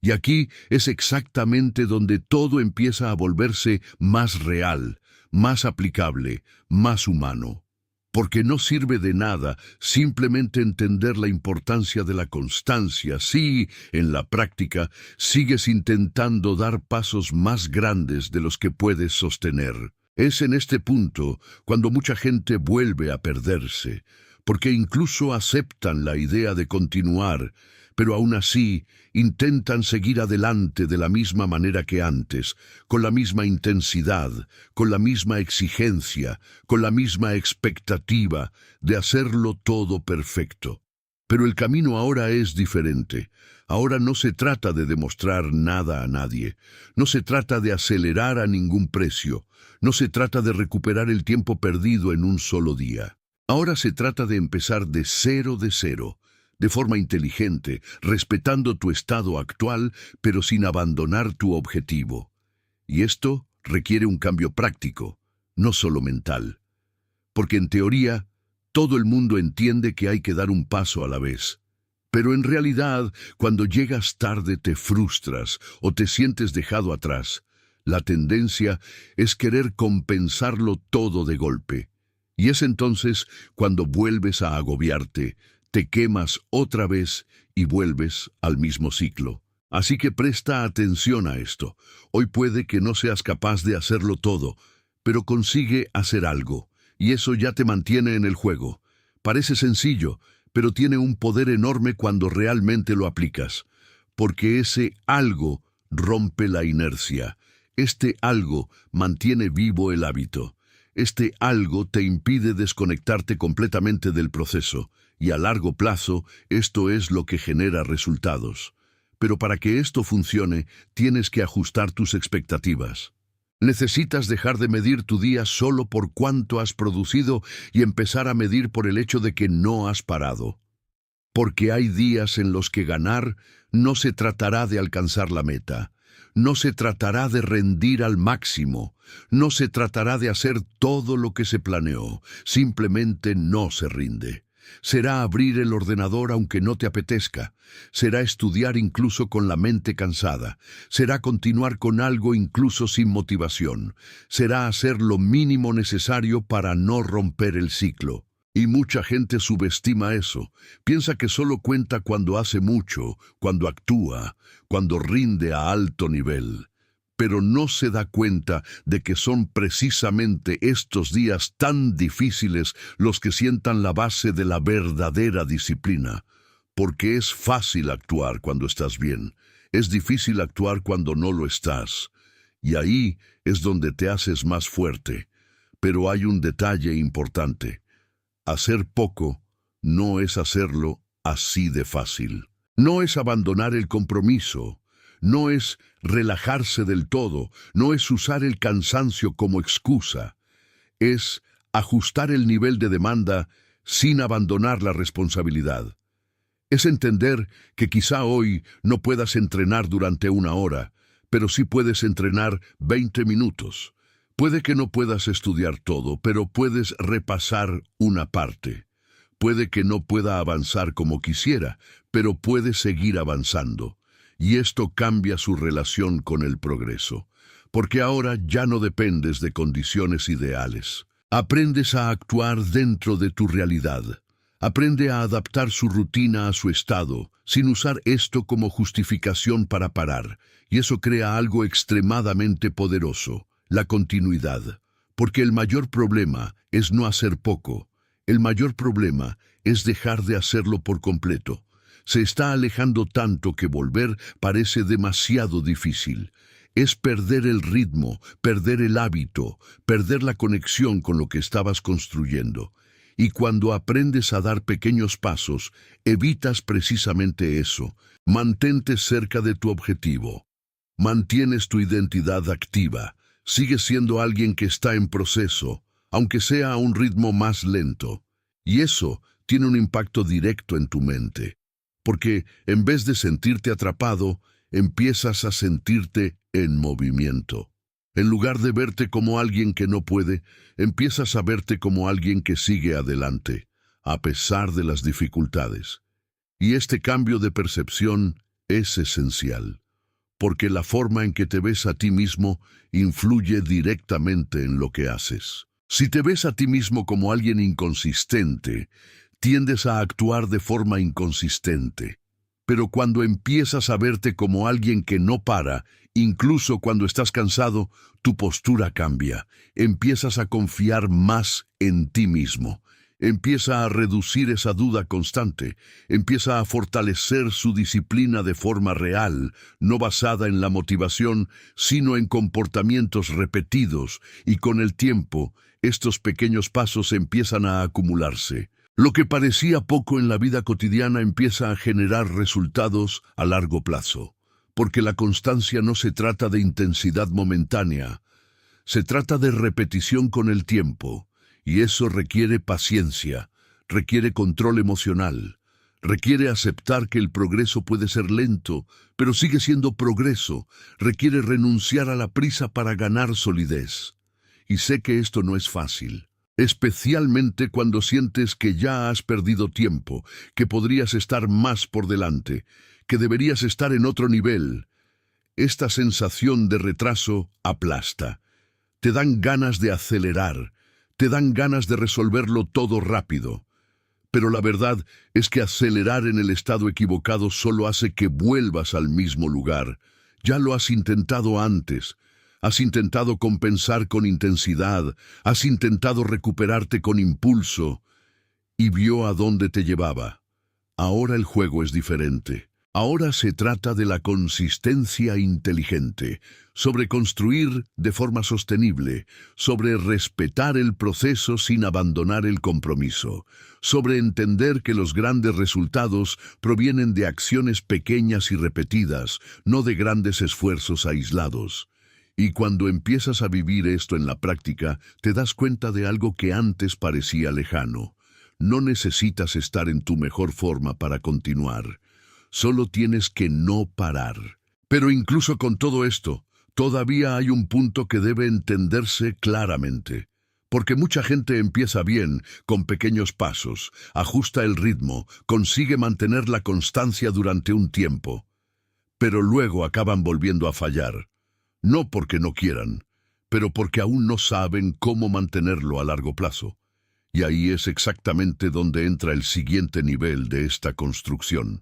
Y aquí es exactamente donde todo empieza a volverse más real, más aplicable, más humano. Porque no sirve de nada simplemente entender la importancia de la constancia si, en la práctica, sigues intentando dar pasos más grandes de los que puedes sostener. Es en este punto cuando mucha gente vuelve a perderse, porque incluso aceptan la idea de continuar, pero aún así intentan seguir adelante de la misma manera que antes, con la misma intensidad, con la misma exigencia, con la misma expectativa de hacerlo todo perfecto. Pero el camino ahora es diferente. Ahora no se trata de demostrar nada a nadie, no se trata de acelerar a ningún precio, no se trata de recuperar el tiempo perdido en un solo día. Ahora se trata de empezar de cero, de forma inteligente, respetando tu estado actual, pero sin abandonar tu objetivo. Y esto requiere un cambio práctico, no solo mental. Porque en teoría, todo el mundo entiende que hay que dar un paso a la vez. Pero en realidad, cuando llegas tarde te frustras o te sientes dejado atrás. La tendencia es querer compensarlo todo de golpe. Y es entonces cuando vuelves a agobiarte, te quemas otra vez y vuelves al mismo ciclo. Así que presta atención a esto. Hoy puede que no seas capaz de hacerlo todo, pero consigue hacer algo, y eso ya te mantiene en el juego. Parece sencillo, pero tiene un poder enorme cuando realmente lo aplicas, porque ese algo rompe la inercia. Este algo mantiene vivo el hábito. Este algo te impide desconectarte completamente del proceso, y a largo plazo esto es lo que genera resultados. Pero para que esto funcione, tienes que ajustar tus expectativas. Necesitas dejar de medir tu día solo por cuánto has producido y empezar a medir por el hecho de que no has parado. Porque hay días en los que ganar no se tratará de alcanzar la meta. No se tratará de rendir al máximo, no se tratará de hacer todo lo que se planeó, simplemente no se rinde. Será abrir el ordenador aunque no te apetezca, será estudiar incluso con la mente cansada, será continuar con algo incluso sin motivación, será hacer lo mínimo necesario para no romper el ciclo. Y mucha gente subestima eso, piensa que solo cuenta cuando hace mucho, cuando actúa, cuando rinde a alto nivel. Pero no se da cuenta de que son precisamente estos días tan difíciles los que sientan la base de la verdadera disciplina. Porque es fácil actuar cuando estás bien, es difícil actuar cuando no lo estás. Y ahí es donde te haces más fuerte. Pero hay un detalle importante. Hacer poco no es hacerlo así de fácil. No es abandonar el compromiso, no es relajarse del todo, no es usar el cansancio como excusa, es ajustar el nivel de demanda sin abandonar la responsabilidad. Es entender que quizá hoy no puedas entrenar durante 1 hora, pero sí puedes entrenar 20 minutos. Puede que no puedas estudiar todo, pero puedes repasar una parte. Puede que no pueda avanzar como quisiera, pero puede seguir avanzando. Y esto cambia su relación con el progreso, porque ahora ya no dependes de condiciones ideales. Aprendes a actuar dentro de tu realidad. Aprende a adaptar su rutina a su estado, sin usar esto como justificación para parar. Y eso crea algo extremadamente poderoso, la continuidad. Porque el mayor problema es no hacer poco. El mayor problema es dejar de hacerlo por completo. Se está alejando tanto que volver parece demasiado difícil. Es perder el ritmo, perder el hábito, perder la conexión con lo que estabas construyendo. Y cuando aprendes a dar pequeños pasos, evitas precisamente eso. Mantente cerca de tu objetivo. Mantienes tu identidad activa. Sigues siendo alguien que está en proceso, aunque sea a un ritmo más lento. Y eso tiene un impacto directo en tu mente. Porque en vez de sentirte atrapado, empiezas a sentirte en movimiento. En lugar de verte como alguien que no puede, empiezas a verte como alguien que sigue adelante, a pesar de las dificultades. Y este cambio de percepción es esencial, porque la forma en que te ves a ti mismo influye directamente en lo que haces. Si te ves a ti mismo como alguien inconsistente, tiendes a actuar de forma inconsistente. Pero cuando empiezas a verte como alguien que no para, incluso cuando estás cansado, tu postura cambia. Empiezas a confiar más en ti mismo. Empieza a reducir esa duda constante. Empieza a fortalecer su disciplina de forma real, no basada en la motivación, sino en comportamientos repetidos. Y con el tiempo, estos pequeños pasos empiezan a acumularse. Lo que parecía poco en la vida cotidiana empieza a generar resultados a largo plazo, porque la constancia no se trata de intensidad momentánea, se trata de repetición con el tiempo, y eso requiere paciencia, requiere control emocional, requiere aceptar que el progreso puede ser lento, pero sigue siendo progreso, requiere renunciar a la prisa para ganar solidez. Y sé que esto no es fácil. Especialmente cuando sientes que ya has perdido tiempo, que podrías estar más por delante, que deberías estar en otro nivel. Esta sensación de retraso aplasta. Te dan ganas de acelerar, te dan ganas de resolverlo todo rápido. Pero la verdad es que acelerar en el estado equivocado solo hace que vuelvas al mismo lugar. Ya lo has intentado antes. Has intentado compensar con intensidad, has intentado recuperarte con impulso, y vio a dónde te llevaba. Ahora el juego es diferente. Ahora se trata de la consistencia inteligente, sobre construir de forma sostenible, sobre respetar el proceso sin abandonar el compromiso, sobre entender que los grandes resultados provienen de acciones pequeñas y repetidas, no de grandes esfuerzos aislados. Y cuando empiezas a vivir esto en la práctica, te das cuenta de algo que antes parecía lejano. No necesitas estar en tu mejor forma para continuar. Solo tienes que no parar. Pero incluso con todo esto, todavía hay un punto que debe entenderse claramente. Porque mucha gente empieza bien, con pequeños pasos, ajusta el ritmo, consigue mantener la constancia durante un tiempo. Pero luego acaban volviendo a fallar. No porque no quieran, pero porque aún no saben cómo mantenerlo a largo plazo. Y ahí es exactamente donde entra el siguiente nivel de esta construcción.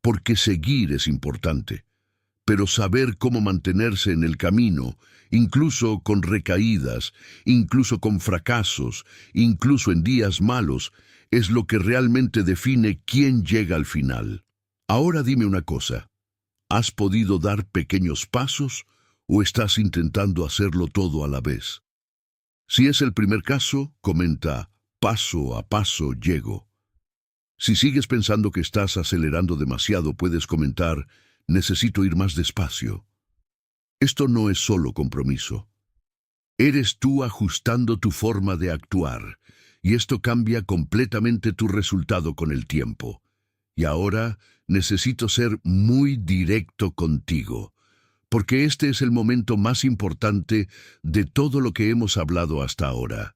Porque seguir es importante, pero saber cómo mantenerse en el camino, incluso con recaídas, incluso con fracasos, incluso en días malos, es lo que realmente define quién llega al final. Ahora dime una cosa. ¿Has podido dar pequeños pasos o estás intentando hacerlo todo a la vez? Si es el primer caso, comenta, paso a paso llego. Si sigues pensando que estás acelerando demasiado, puedes comentar, necesito ir más despacio. Esto no es solo compromiso. Eres tú ajustando tu forma de actuar, y esto cambia completamente tu resultado con el tiempo. Y ahora necesito ser muy directo contigo, porque este es el momento más importante de todo lo que hemos hablado hasta ahora.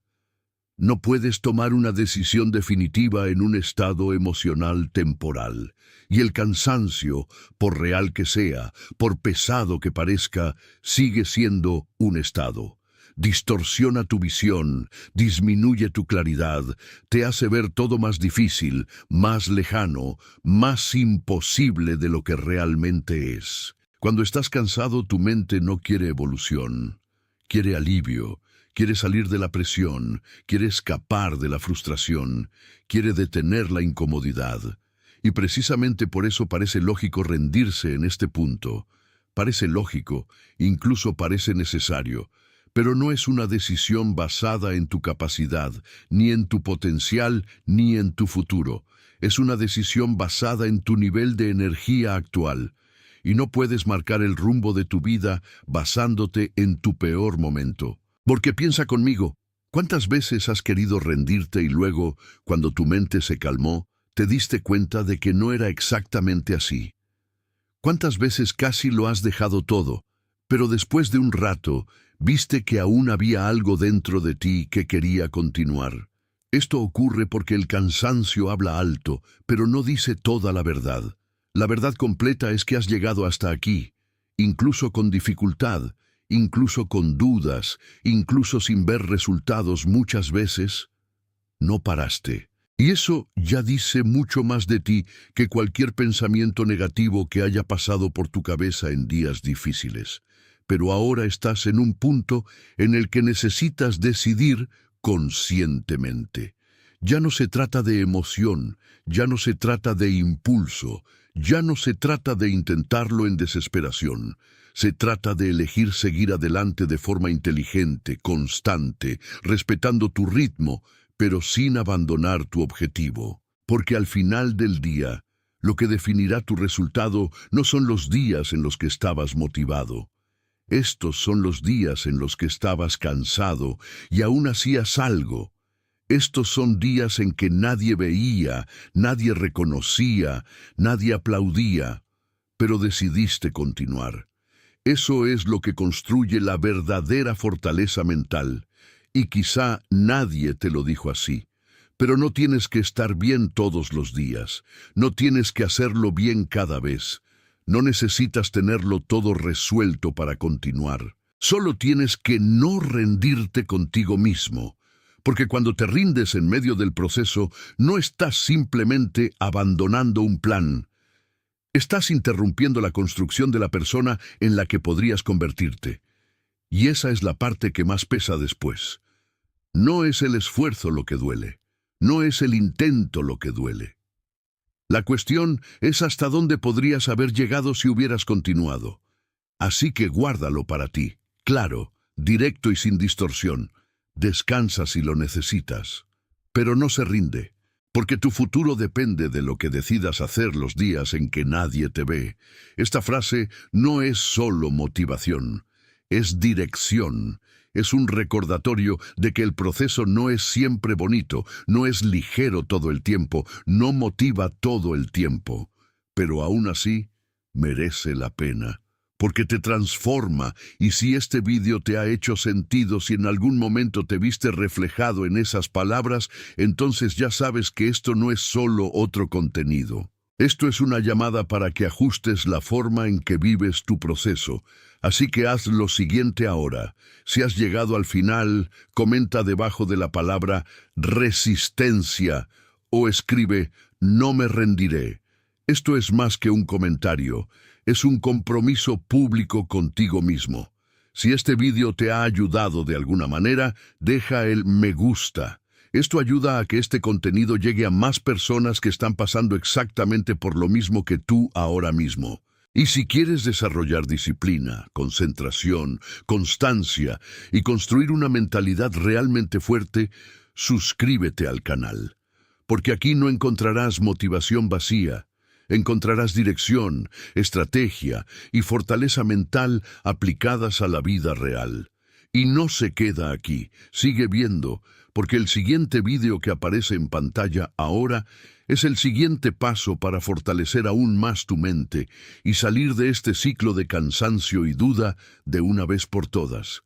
No puedes tomar una decisión definitiva en un estado emocional temporal, y el cansancio, por real que sea, por pesado que parezca, sigue siendo un estado. Distorsiona tu visión, disminuye tu claridad, te hace ver todo más difícil, más lejano, más imposible de lo que realmente es. Cuando estás cansado, tu mente no quiere evolución, quiere alivio. Quiere salir de la presión, quiere escapar de la frustración, quiere detener la incomodidad. Y precisamente por eso parece lógico rendirse en este punto. Parece lógico, incluso parece necesario, pero no es una decisión basada en tu capacidad, ni en tu potencial, ni en tu futuro. Es una decisión basada en tu nivel de energía actual. Y no puedes marcar el rumbo de tu vida basándote en tu peor momento. Porque piensa conmigo, ¿cuántas veces has querido rendirte y luego, cuando tu mente se calmó, te diste cuenta de que no era exactamente así? ¿Cuántas veces casi lo has dejado todo, pero después de un rato, viste que aún había algo dentro de ti que quería continuar? Esto ocurre porque el cansancio habla alto, pero no dice toda la verdad. La verdad completa es que has llegado hasta aquí, incluso con dificultad, incluso con dudas, incluso sin ver resultados muchas veces, no paraste. Y eso ya dice mucho más de ti que cualquier pensamiento negativo que haya pasado por tu cabeza en días difíciles. Pero ahora estás en un punto en el que necesitas decidir conscientemente. Ya no se trata de emoción, ya no se trata de impulso, ya no se trata de intentarlo en desesperación. Se trata de elegir seguir adelante de forma inteligente, constante, respetando tu ritmo, pero sin abandonar tu objetivo. Porque al final del día, lo que definirá tu resultado no son los días en los que estabas motivado. Estos son los días en los que estabas cansado y aún hacías algo. Estos son días en que nadie veía, nadie reconocía, nadie aplaudía, pero decidiste continuar. Eso es lo que construye la verdadera fortaleza mental, y quizá nadie te lo dijo así. Pero no tienes que estar bien todos los días, no tienes que hacerlo bien cada vez, no necesitas tenerlo todo resuelto para continuar. Solo tienes que no rendirte contigo mismo, porque cuando te rindes en medio del proceso, no estás simplemente abandonando un plan. Estás interrumpiendo la construcción de la persona en la que podrías convertirte. Y esa es la parte que más pesa después. No es el esfuerzo lo que duele, no es el intento lo que duele. La cuestión es hasta dónde podrías haber llegado si hubieras continuado. Así que guárdalo para ti, claro, directo y sin distorsión. Descansa si lo necesitas, pero no se rinde. Porque tu futuro depende de lo que decidas hacer los días en que nadie te ve. Esta frase no es solo motivación, es dirección. Es un recordatorio de que el proceso no es siempre bonito, no es ligero todo el tiempo, no motiva todo el tiempo. Pero aún así, merece la pena. Porque te transforma, y si este vídeo te ha hecho sentido, si en algún momento te viste reflejado en esas palabras, entonces ya sabes que esto no es solo otro contenido. Esto es una llamada para que ajustes la forma en que vives tu proceso. Así que haz lo siguiente ahora. Si has llegado al final, comenta debajo de la palabra resistencia o escribe no me rendiré. Esto es más que un comentario. Es un compromiso público contigo mismo. Si este vídeo te ha ayudado de alguna manera, deja el me gusta. Esto ayuda a que este contenido llegue a más personas que están pasando exactamente por lo mismo que tú ahora mismo. Y si quieres desarrollar disciplina, concentración, constancia y construir una mentalidad realmente fuerte, suscríbete al canal. porque aquí no encontrarás motivación vacía. Encontrarás dirección, estrategia y fortaleza mental aplicadas a la vida real. Y no se queda aquí, sigue viendo, porque el siguiente vídeo que aparece en pantalla ahora es el siguiente paso para fortalecer aún más tu mente y salir de este ciclo de cansancio y duda de una vez por todas.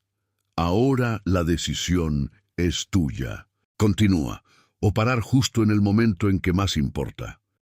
Ahora la decisión es tuya. Continúa, o parar justo en el momento en que más importa.